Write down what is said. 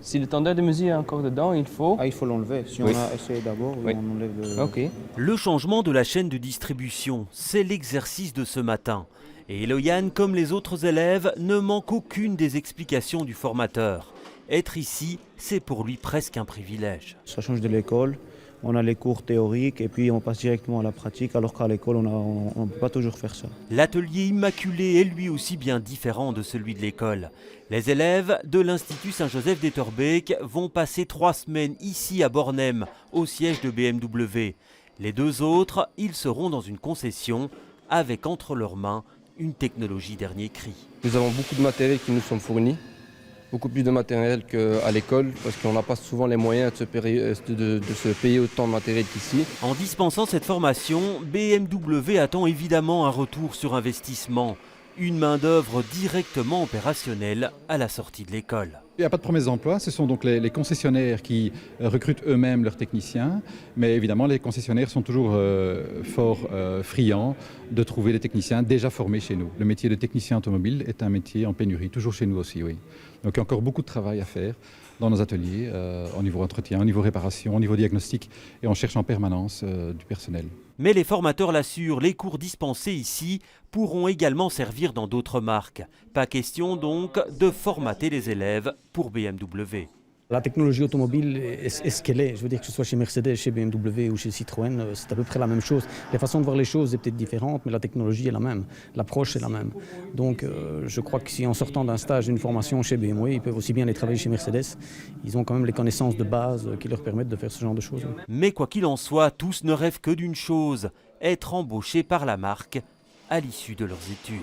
Si le tendeur de mesure est encore dedans, il faut... Ah, il faut l'enlever. Si Oui. on a essayé d'abord, Oui. on enlève le... Ok. Le changement de la chaîne de distribution, c'est l'exercice de ce matin. Et Eloyan, comme les autres élèves, ne manque aucune des explications du formateur. Être ici, c'est pour lui presque un privilège. Ça change de l'école. On a les cours théoriques et puis on passe directement à la pratique, alors qu'à l'école, on ne peut pas toujours faire ça. L'atelier immaculé est lui aussi bien différent de celui de l'école. Les élèves de l'Institut Saint-Joseph d'Etterbeek vont passer 3 semaines ici à Bornem, au siège de BMW. Les 2 autres, ils seront dans une concession avec entre leurs mains une technologie dernier cri. Nous avons beaucoup de matériel qui nous sont fournis, beaucoup plus de matériel qu'à l'école, parce qu'on n'a pas souvent les moyens de se payer autant de matériel qu'ici. En dispensant cette formation, BMW attend évidemment un retour sur investissement, une main-d'œuvre directement opérationnelle à la sortie de l'école. Il n'y a pas de promesse d'emploi, ce sont donc les concessionnaires qui recrutent eux-mêmes leurs techniciens, mais évidemment les concessionnaires sont toujours fort friands de trouver des techniciens déjà formés chez nous. Le métier de technicien automobile est un métier en pénurie, toujours chez nous aussi, oui. Donc il y a encore beaucoup de travail à faire dans nos ateliers, au niveau entretien, au niveau réparation, au niveau diagnostic, et on cherche en permanence du personnel. Mais les formateurs l'assurent, les cours dispensés ici pourront également servir dans d'autres marques. Pas question donc de formater les élèves pour BMW. La technologie automobile est ce qu'elle est. Je veux dire que ce soit chez Mercedes, chez BMW ou chez Citroën, c'est à peu près la même chose. Les façons de voir les choses est peut-être différentes, mais la technologie est la même. L'approche est la même. Donc je crois que si en sortant d'un stage, d'une formation chez BMW, ils peuvent aussi bien aller travailler chez Mercedes. Ils ont quand même les connaissances de base qui leur permettent de faire ce genre de choses. Mais quoi qu'il en soit, tous ne rêvent que d'une chose, être embauchés par la marque à l'issue de leurs études.